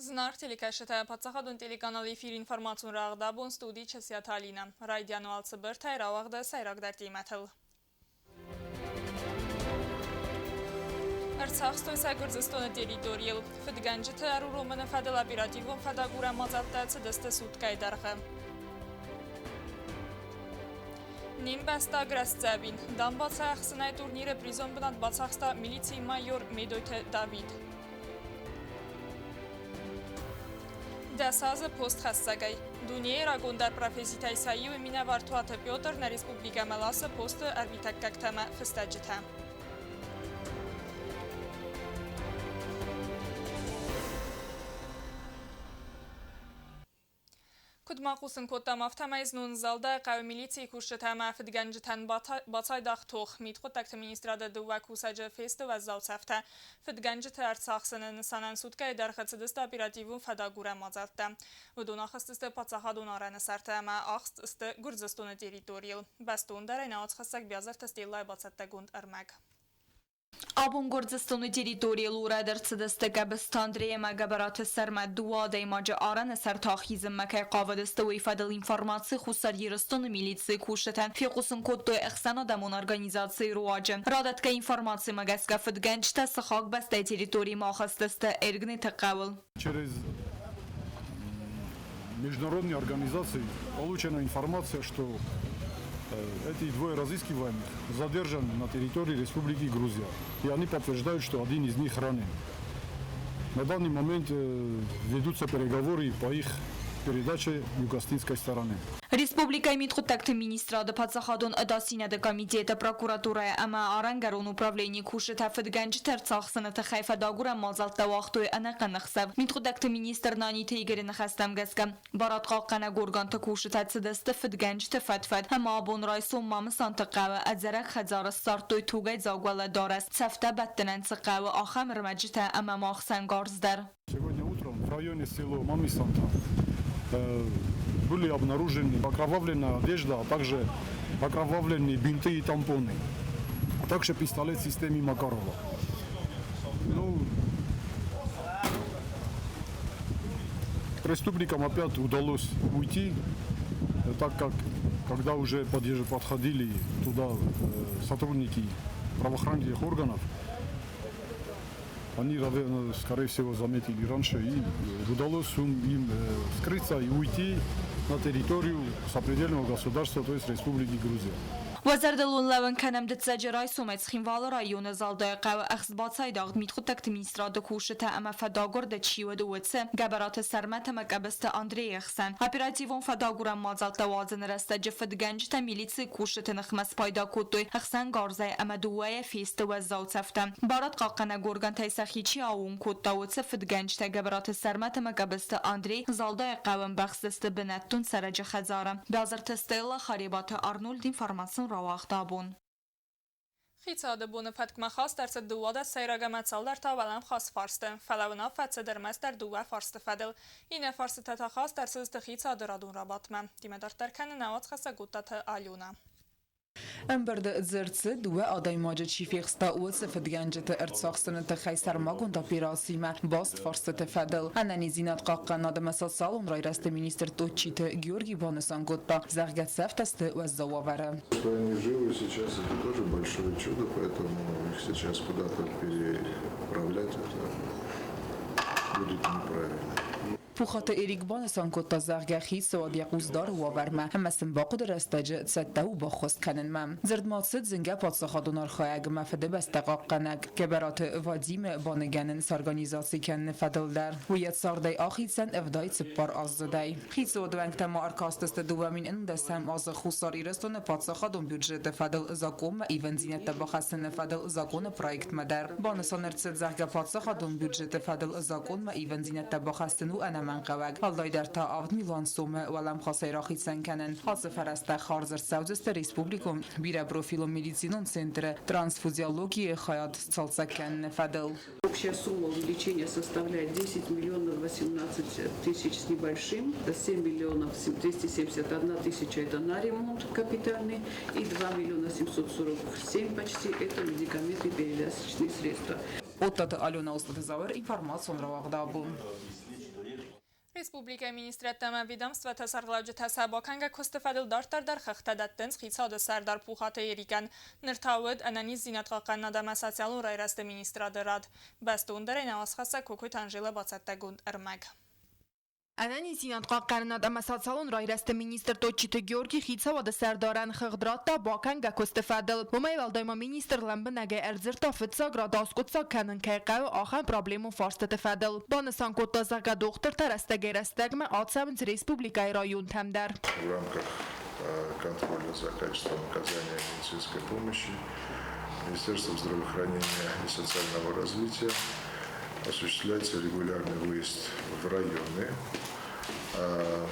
Знар телекашета Пацахадун телеканал эфир информацион рағдабун студии часят Алина. Радиану алцыбыр тайрауағды сайрағдар деймәтіл. Арцахстой Гыргызстана территориал. Федганжиты аруруманы фадал оперативун фадагура мазатта цидысты суткайдарғы. Ним баста грасцабин. Дан Бацахсынай турниры призон бинат Бацахста милиции майор Медойте Давид. Дасазы пост хастагай. Дуния рагондар професситай сайю минавартуата Петр на республика Маласа пост арбитак кактама фестаджита. Кудмақусын коттам автомайзнун залда қау милиции кушетам фидганжитан батайдақ тоқ митқут такты министрада дува кусаджа фесті ваззау цафта. Фидганжиты арцақсынын санан суткай дархацидысты оперативун фадагура мазатта. Удуна хастысты пацахадун араны сарта ама ақсты Гыргызстаны территориал. Бастун дарайна ацхастак бязар тастеллай бацатта гунд армак. Абун Гыргызстаны территория лурадыр цидысты габыстандрея магабараты сармад дуада имаджа араны сартахизм макай қавадысты уйфадыл информации хусар ерыстаны милиции кушетан фиқусын кодтой эхсан адамун организации руаджа. Радатка информации магаска фидганчта сахак бастай территории махастысты эргны тақавыл. Через международные организации получена информация, что эти двое разыскиваемых задержаны на территории Республики Грузия. И они подтверждают, что один из них ранен. На данный момент ведутся переговоры по их передаче югостинской стороны. Республика имеет контакты министра до Пацахадон Адасинада комитета прокуратуры ама Арангарон управление кушета Федганч Терцахсаната Хайфа Дагура Мазалта Вахтой Анаканахсав. Имеет контакты министр Нани Тейгерин Хастамгаска. Барат Қақана Горганта кушета Цидасты Федганч Тефатфад. Ама Абон Райсум Мамы Сантақава Адзарак Хадзара Сартой Тугай Загуала Дарас. Цафта Баттанан Цақава Ахамр Маджита ама Махсан Гарздар. Сегодня утром в районе села Мамисанта были обнаружены окровавленная одежда, а также окровавленные бинты и тампоны, а также пистолет в системе Макарова. Преступникам опять удалось уйти, так как когда уже подходили туда сотрудники правоохранительных органов, они, скорее всего, заметили раньше, и удалось им скрыться и уйти на территорию сопредельного государства, то есть Республики Грузия. Вазардалун лаван канам дцаджарай сумец хинвала района залда қау ахсбатсай дағд митхутакт министрада кушета ама фадагур да чиwa дуetse габарат сармата макабаста Андрей Ахсан оперативон фадагура мазалта вазен раста жфдганжта милиции кушета нахмас пайда куттой Ахсан гарзай ама дуая фест ваззау цафта барат қақана горган тайсахичи аун кутта уetse фдганжта габарат сармата макабаста Андрей залда қаван бахсысты бинаттун сараджа хазара базар тестелла харибата Арнольд информацион واختابون خیتاده بونه فتک خاص در دواد سیراگ متسال در تاولم خاص فارسته فلونا فتس در مست در دو فارست فدل این فارست تا خاص در سست خیتاده رادون رابط من دیمدار در کن نوات خاص گوتت آلیونا امبرد زرتس دو آدای ماجه چیفیخستا اوز فدگنجت ارتساخستن تخیسر ماگون تا پیراسیمه باست فارست تفدل اننی زینات قاقا نادم سالون رای رست مینیستر توچیت گیورگی بانسان گوتا زغگت سفتست و الزواوره. Что они живы сейчас, это тоже большое чудо, поэтому их сейчас куда-то переправлять это будет неправильно. پوخات ایریک بانسان کتا زغگخی سواد یقوزدار و ورمه هم اسم باقود رستج تسته و با خست کنن مم زرد ماتسد زنگه پادساخادونار خواهگ مفده بستقاق قنگ که برات وادیم بانگنن سارگانیزاسی کن فدل در ویت سارده آخید سن افدای سپار آزدای خید سواد ونگ تما ارکاستست دوامین ان دستم آز خوصاری رستون پادساخادون بیوجت فدل زاکوم و ایون زینت بخستن فدل زاکون پرایکت مدر بانسان ارتسد زغگه پادساخادون بیوجت فدل زاکون و ایون زینت بخستن و انم منقوق حال در تا آفد میلان سومه ولم خاصی راخید سنکنن خاص فرسته خارزر سوزست ریسپوبلیکوم بیره پروفیلو медицинон центра трансфузиологии хаят цалцакен фадел. Общая сумма увеличения составляет 10 миллионов 18 тысяч с небольшим, 7 миллионов 271 тысяча это на ремонт капитальный и 2 миллиона 747 почти это медикаменты и перевязочные средства. Օտտը Ալյոնա Ոստատեզավեր ինֆորմացիոն ռավաղդաբուն։ Республика министреттама ведомствата сарғлавжы сабаканга костефадыл дартардар хақтадаттын хисады сардар пухаты ерикан ныртауыд ананиз зинатқа қаннадама социалын райрасты министрадырад. Басты ундарайна асхаса кокой танжилы бацатта гунд ырмаг. Անանի զինատყա կաննադամա սոցիալուն ռայրաստը մինիստր Տոչիթը Գյորգի խիցավադը սարդարան խղդրատա բական գակոստեֆադել։ Ոմայ վալդայմա մինիստր լամբնագե էրձիրտա ֆիցա գրադասկուցա կանն կայկավ ախան պրոբլեմու ֆարստը տեֆադել։ Բանասան կոտազագա դոկտոր տարաստագերաստագմա ացամից республикայի район թամդար։ В рамках контроля за качеством оказания медицинской помощи Министерством здравоохранения и социального развития осуществляется регулярный выезд в районы,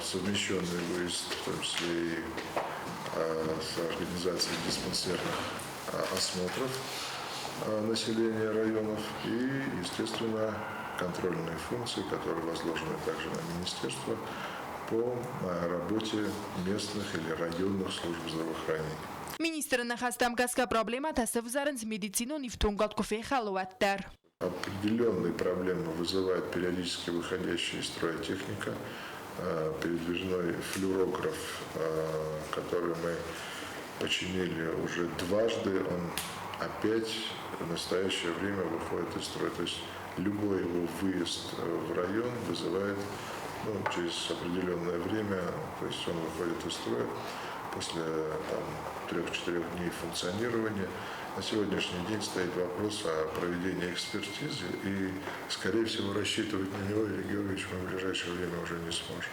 совмещенный выезд, в том числе и с организацией диспансерных осмотров населения районов и, естественно, контрольные функции, которые возложены также на министерство по работе местных или районных служб здравоохранения. Министр նախաստամ գասկա պրոբլեմա տասավ զարնց մեդիցինոն իվտունգատ կուֆե խալուատտար։ Определенные проблемы вызывает периодически выходящая из строя техника, передвижной флюорограф, который мы починили уже дважды, он опять в настоящее время выходит из строя. То есть любой его выезд в район вызывает через определенное время, то есть он выходит из строя после 3-4 дней функционирования. На сегодняшний день стоит вопрос о проведении экспертизы, и, скорее всего, рассчитывать на него Юрий Георгиевич мы в ближайшее время уже не сможем.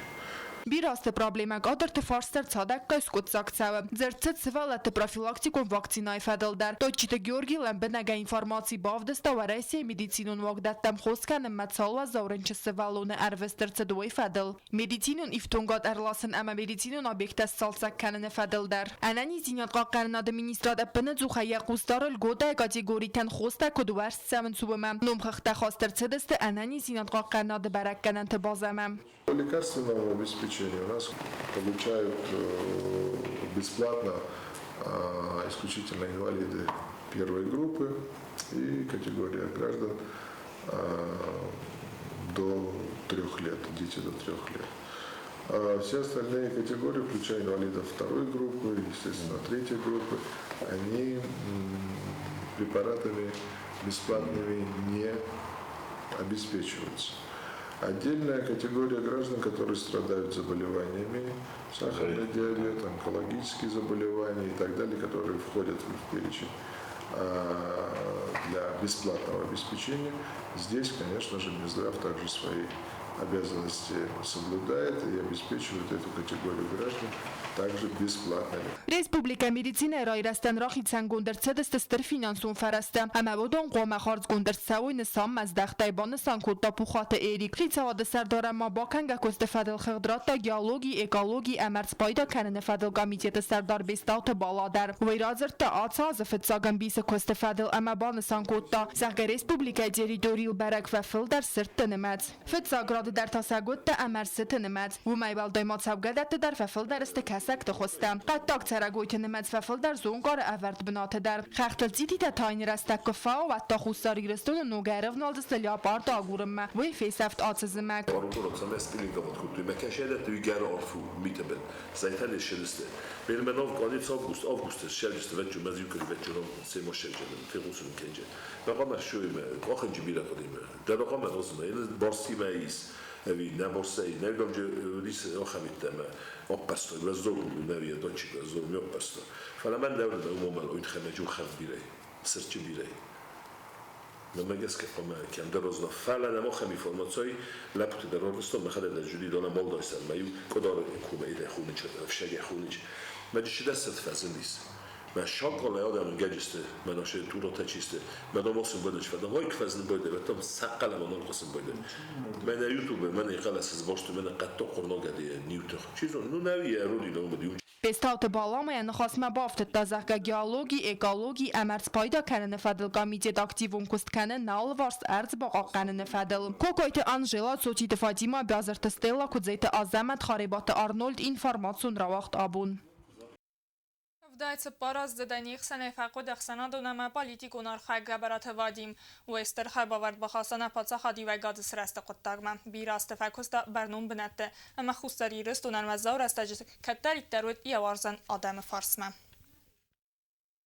Բիրաստը պրոբլեմակ ադրտը ֆարստար ցադակ կայս կուցակցավը ձերցած սվալատը պրոֆիլակտիկոն վակցինայ ֆադալդար Տոչիթը Գյորգի լամբնագա ինֆորմացի բավդստա վարեսի մեդիցինոն վակդատտամ խոսքանը մացալվա զորենչը սվալոնը արվեստերցը դուի ֆադալ մեդիցինոն իվտունգատ արլասն ամա մեդիցինոն օբյեկտաս սալցակ կաննը ֆադալդար Անանի զինատყա կաննադը մինիստրադը պնծու խայակուստարել գոտայ կատեգորիտան խոստա կոդուարս սամնցուվը նոմ խխտա խոստերցեդստը Անանի զինատყա կաննադը բարակկանանթը բազամը Лекарственного обеспечения у нас получают бесплатно исключительно инвалиды первой группы и категория граждан до 3 лет, дети до 3 лет. А все остальные категории, включая инвалидов второй группы, естественно, третьей группы, они препаратами бесплатными не обеспечиваются. Отдельная категория граждан, которые страдают заболеваниями, сахарный диабет, онкологические заболевания и так далее, которые входят в перечень для бесплатного обеспечения. Здесь, конечно же, Минздрав также свои обязанности соблюдает и обеспечивает эту категорию граждан также бесплатно. Республика медицина райрастан рахицан гундерцедест стер финансун фарасте. Амаводон قوم خارج گندرساوی نسام مزدخت بانسان کوتا پوخات ایریک خیتواد سردار ما باکنگ کستفادل خدرات گیالوگی اکولوژی امرز پایدا کنن فدل کمیته سردار بیستات بالادر ویرازر تا آتاز فتساگن بیس کستفادل اما بانسان کوتا زغ республика تریتوریل برک و فل در سرت نمت فتساگراد در تاسگوت امرز ست نمت و میبال دایمات سبگدت در فل در است کسک تخستم قطاق تراگویت نمت فل در زونگار اورد بنات در خختل زیدی تا تاین رستک فاو و تا خوستاری رستون نوگرف نالدست لیاپارد آگورم و فیسفت آتزمک Orada mesleğin kapat kutuyu. Mekan şeyler de yügarı arfu miteben. Zaten eşeliste. Benim ben Augustus şerliste ve cümlez yukarı ve cümlem seymo şercelim. Fegusun kence. Ben kama şöyle akıncı bir akademi. Der kama olsun. Yani borsi meis. Evi ne borsayı ne gamcı lise akademi. Oppasto. Ve zor neviye donçik ve zor mi oppasto. Falan ben devrede umuman oyun xemeci xaf birey. Sırçı birey. لما جالس كمان كان درسنا فعلا ما خمي فورماتسي لابد درسنا ما خد الجديد ولا موضوع سلمي قدر يكون إذا خونج في شيء خونج ما دش دست فازنديس ما شغل يا آدم جالسته ما نشه تورو تجسته ما دام وصل بدش فدا هاي كفازن بده وتم سقل ما نقصن بده من يوتيوب من يخلص زباشت من قد تقرنا قدي نيوتر چیزو نو نوی رودی لام بدیون Пестауты баламаян хасма бафты тазака геологи, экологи, амарц пайда канын фадыл комитет активун куст канын нал варс арц баqa канын фадыл. Кокойты Анжела, Сотиты Фатима, Бязарты Стелла, Кудзейты Азамат, Харибаты Арнольд, информацион равахт абун. دایت باراز دنیخ سنه فقود اخسنا دونما پالیتیک اونار خاک گبرات وادیم و استرخ باورد بخواستن پاتسا خادی و گاد سرست قطاقم بیراست فکوستا برنوم بنته اما خوستاری رستونن و زور است کتری درود یوارزن آدم فارسمه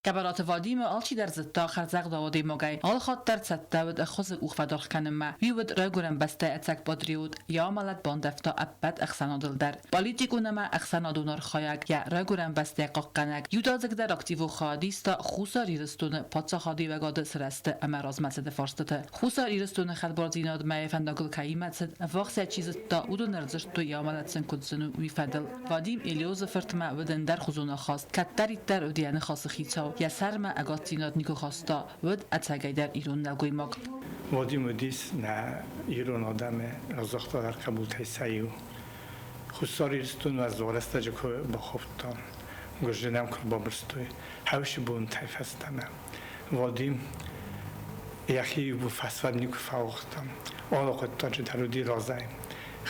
گبرات وادیم آلچی در زتا خرزق داودی مگای آل خاطر ستاود خود اوخ فداخ کنم ویود رگورم بسته اتک بدریود یا مالت باندفتا ابد اخسانادل در پالیتیکونما اخسانادونار خایگ یا رگورم بسته قاقنگ یودازک در اکتیو خادیستا خوساری رستون پاتسا خادی و گاد سرست اما رازمسد فارستته خوساری رستون خدبرزیناد مای فنداگل کایمت واخس چیزتا اودو نرزشتو یا مالت سن کدسنو وی فدل وادیم الیوز فرتما ودن در خزونه خواست کتری در ودیان خاص خیتاو یا سرما اگاتینات نیکو خواستا ود اتگای در ایران نگوی مگ وادی مدیس نه ایران آدم رزاختا در قبول تیسایو خساری رستون و از دورسته جکو با خوفتان گرجنم کل بابرستوی هاوش بون تایف هستم وادیم یخی بو فسفر نیکو فاوختم آن قطعا جدرودی رازایم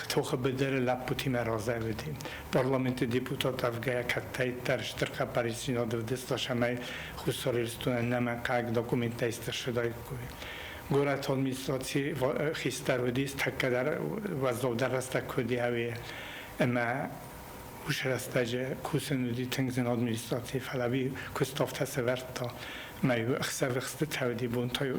توخ بدر لپوتی مرازه بدیم پارلمنت دیپوتات افغای کتای ترشترق پاریسینا دست شمای خساری رستون نما قاق دکومنت استشهادی کوی گورات administraci خیسترودیس تکدر وزدو درست کدی هوی اما وش رستاج کوسنودی تنگزن administraci فلابی کستافت سورتا مایو اخسر خست تودی بون تایو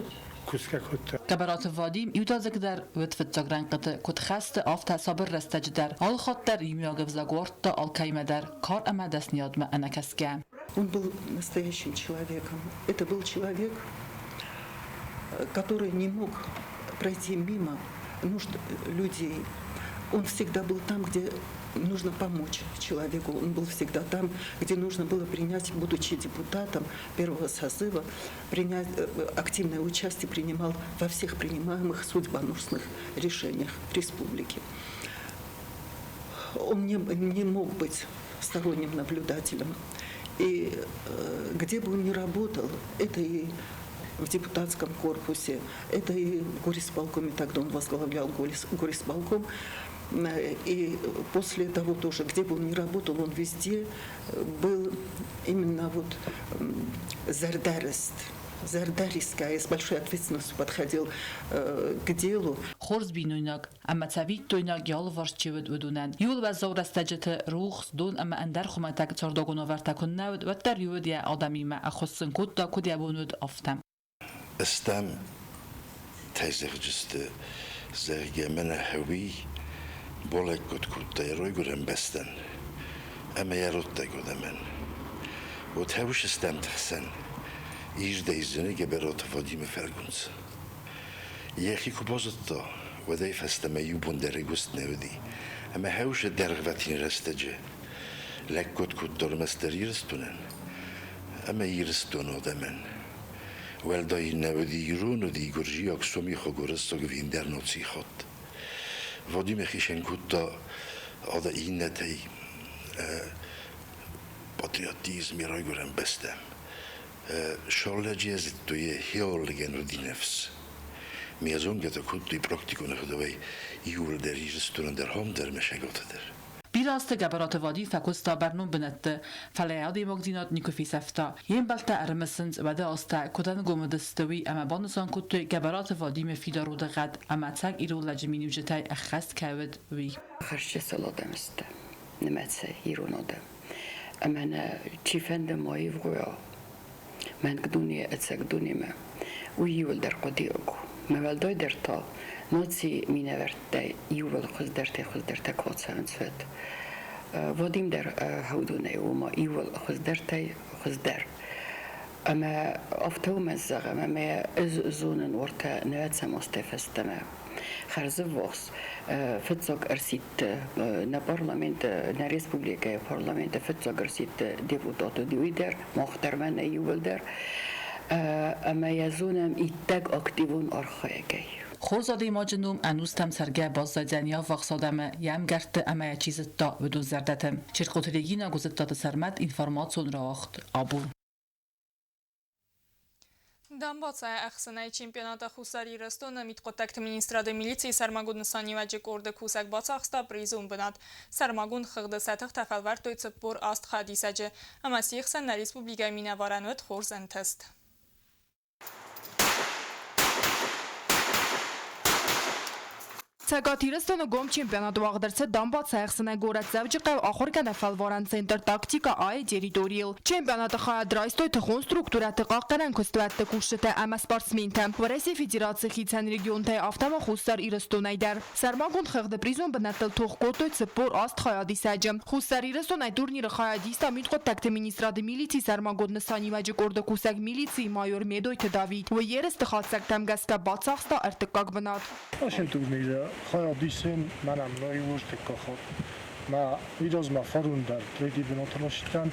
گبرات وادیم یودازک در ود فتجران قط کت خست آفت صبر رستج در آل خاطر یمیاگف زاگورت تا آل کایمه در کار اما دست نیاد ما انا کسکم. Он был настоящим человеком. Это был человек, который не мог пройти мимо нужд людей. Он всегда был там, где нужно помочь человеку. Он был всегда там, где нужно было принять, будучи депутатом первого созыва, принять активное участие, принимал во всех принимаемых судьбоносных решениях республики. Он не мог быть сторонним наблюдателем. И где бы он ни работал, это и в депутатском корпусе, это и в горисполкоме, тогда он возглавлял горисполком, и после того тоже, где бы он ни работал, он везде был именно вот зардаристская, с большой ответственностью подходил к делу. خورز بینویناک اما تابید تویناک یال ورشیود ودونن یول و زور استجت روخ دون اما اندر خمتک تردگون ورتکن نود و در یود یا آدمی ما اخصن کود دا کود یابوند افتم. استم تزیقجست زرگ من هوی بالک کود تیروی گرم بستن اما یارد تگود من و تهوش استم تحسن ایجاد ایزنی که برات وادیم فرگونس یکی کوبازت تا و دایف هستم ایوبون درگوست نودی اما هوش درغوتین رستجه لکود کود درمستری رستونن اما ایرستون آدمن ولدای نودی ایرون و دی گرجی اکسومی خگورست و گوین در نوچی خود وادیم خیشن کود تا آده این نتی پاتریاتیزمی رای گرم بستم شارلجی از توی هیالگن رو دی نفس میازون که تا کود توی پراکتیکونه خداوی یول در ایرستونن در هم در مشگاته در بیراست گبرات وادی فکوستا برنون بنت فلیادی مقدینات نیکوفی سفتا یم بلتا ارمسنز و ده آستا کدن گومدستوی اما بانسان کد توی گبرات وادی مفیدارو ده قد اما تگ ایرو لجمینیو جتای اخست کود وی خرشت سلادم است نمتسه ایرون آدم اما نه چیفند مایی وگویا من قدوني أتسقدوني ما ويول در قدي أكو ما والدوي در تا ناتسي مينا ورد يول خز در تكوت سانسفت وديم در هودوني وما يول خز در أما أفتو مزغ ما زونن ورتا نواتسا مستفستما خرز وقس فتزوج أرسيت نا برلمانت نا ريسبوبليكا برلمانت فتزوج أرسيت ديبوتاتو ديويدر مختار من يولدر أما يزونم إتاج أكتيفون أرخايكي خورزاده ما جنوم انوستم سرگه بازدانیا وقصادم یم گرت اما یه چیز تا بدون زردتم چرخوتریگی نگوزد تا سرمت اینفرماسیون را آخت آبون Դամբաց է ախսնայի չեմպիոնատը խուսարի ռստոնը միտկոտակտ մինիստրադը միլիցի սարմագուն նսանի վաջի կորդը կուսակ բացախստա պրիզում բնատ։ Սարմագուն խղդը սաթղ տախալվար տոյցը պոր աստ խադիսաջը։ Ամասի խսան ռեսպուբլիկայ մինավարանուտ խորզ ընթստ։ Ցակաթիրստոնը գոմ չեմպիոնատ վաղդրցը դամբաց հայխսնայ գորացավ ջկավ ախորկան əfəlvaran center taktika ay territorial. Չեմպիոնատը խայադրայստոյ թխոն ստրուկտուրա տղաղկարան կստուətdə կուշտը əmə սպարսմինտը. Վրեսի ֆեդերացի խիցան ռեգիոն թայ ավտամա խուստար իրստոնայդար. Սարմագուն խղդը պրիզոն բնատել թող կոտոյ ծպոր աստ խայադիսաջը. Խուստար իրստոնայ տուրնիրը խայադիստա միտխոտ տակտը մինիստրադը միլիցի սարմագոն նսանի վաջը կորդը կուսակ միլիցի մայոր մեդոյ Դավիթ. Ու երես տխացակ տամգասկա բացախստա արտկակ բնատ. Խայադիսեն մանամ նոյի ոչ թե կոխոտ, նա իրոզմա ֆարունդար, տրեդի բնոթրոշիտան,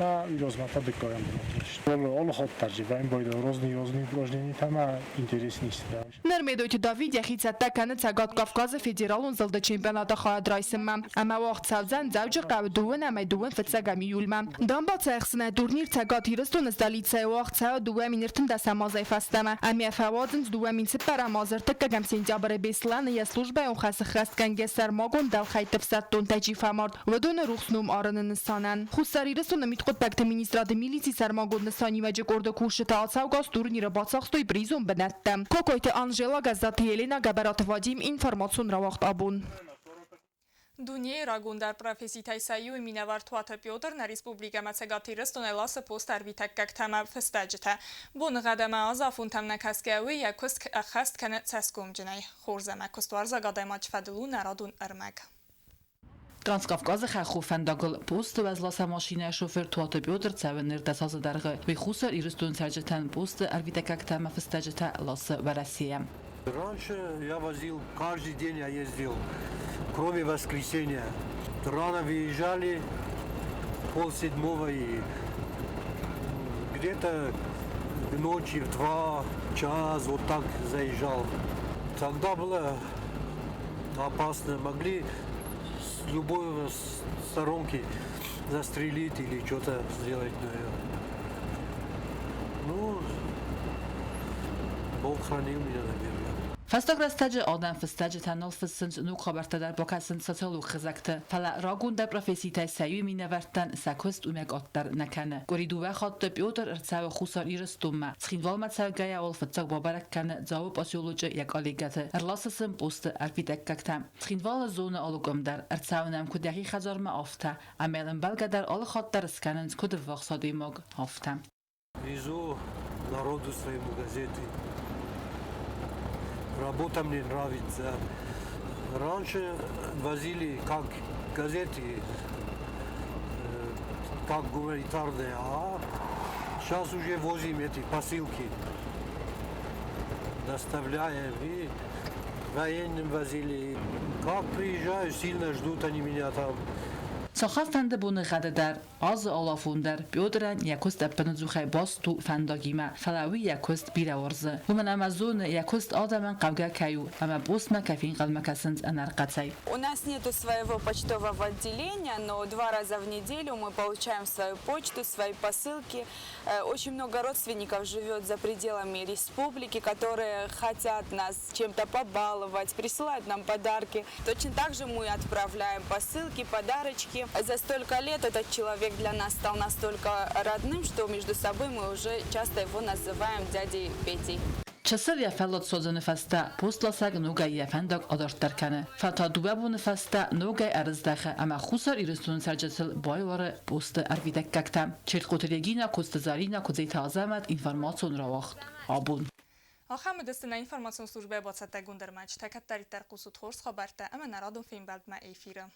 նա իրոզմա տադեկոյան բնոթրոշիտան, ոլխոտ տարջի, վայն բոյդը ռոզնի պրոժնինի թամա ինտերեսնիստ։ Նրմեդոյթ Դավիթ յախիցատականը ցագատ Կավկազը ֆեդերալուն զլդը չեմպիոնատը խայադրայսմա, ամա վաղ ցավզան զավջը կավդուվն ամայ դուվն ֆցագամի յուլմա։ Դամբաց այխսնայ տուրնիր ցագատ հիրստոն ստալիցայ վաղ ցավ դուվեմ ինրտն դասամազայ ֆաստամա, ամի ֆավոձն դուվեմ ինց պարամազր տկգամ սենտյաբրը բեսլանը յա служба он խասը խաստկան գեսար մոգոն դալխայ տպսատոն տաջի ֆամարտ, վդոնը ռուխսնում արնը նսանան։ Խուսարիրստոնը միտխոտ տակտը մինիստրադը միլիցի սարմագոն նսանի վաջը կորդը կուշը տացավ գաս տուրնիրը բացախստոյ պրիզոն բնատտը։ Կոկոյտը Անժելա Գազատի Елена Գաբարատ Վադիմ ինֆորմացիոն ռավախտ աբուն։ Դունիե ռագունդար պրոֆեսիթայ սայու մինավար թուաթը Պյոտր ռեսպուբլիկա մացագատի ռստոնելասը պոստար վիտակկակ թամա ֆստաջտա։ Բուն ғադամա ազաֆուն թամնակասկեավի յակուսկ ախաստ կանը ցասկում ջնայ։ Խորզամա կստուարզա գադայմա չվադլու նարադուն ըրմակ։ Տրանսկավկազը խախու ֆանդագլ պոստը վազլասա մաշինա շոֆեր թուաթը Պյոտր ցավներ դասազը դարղը վիխուսը իրստուն սարջտան պոստը արվիտակակ թամա ֆստաջտա լասը Россия. Раньше я возил, каждый день я ездил, кроме воскресенья. Рано выезжали, 6:30 и где-то к ночи в 2 часа вот так заезжал. Тогда было опасно, могли с любой сторонки застрелить или что-то сделать. Ну, Бог хранил меня, наверное. Фастаграстаджи адам фастаджи танал фассанж ну хабартадар бокасын социалу хизакты. Фала рагунда професситай саю минавартан сакост умек оттар накане. Горидува хатты Пьотр рцав хусар ирстумма. Схинвал мацагая ол фатсаг бабарак кане завоб асиолучы як алигаты. Эрласасын посты арпитеккактам. Схинвал зона алугамдар рцавнам кудяхи хазарма афта. Амелен балгадар ал хаттар сканен скудвах садимог афта. Везу народу своему газеты. Работа мне нравится. Раньше возили как газеты, как гуманитарные, а сейчас уже возим эти посылки. Доставляем и военным возили. Как приезжаю, сильно ждут они меня там. Сахав фنده بونه غددر آز آلافوندر بیودرن یکوست اپنزوخه باستو فنداگیما فلاوی یکوست بیراورزه ومن امازون یکوست آدمن قبگا کیو اما بوسما کفین قلمکسنز انرقصی. У нас нету своего почтового отделения, но 2 раза в неделю мы получаем свою почту, свои посылки. Очень много родственников живет за пределами республики, которые хотят нас чем-то побаловать, присылают нам подарки. Точно так же мы отправляем посылки, подарочки. За столько лет этот человек для нас стал настолько родным, что между собой мы уже часто его называем дядей Петей. Часов я фелот созаны фаста постласак ногай я фендак адарттарканы. Фата дубабуны фаста ногай арыздахы, ама хусар ирыстун сарджатыл байлары посты арвидаккакта. Черткотерегина костазарина кудзейта азамат информацион равахт. Абун. آخر مدستنا اینفورماسیون سلوجبه با سطح گندرمج تکت داری ترقصو تخورس خبرته اما نرادون فیلم بلد ما ایفیره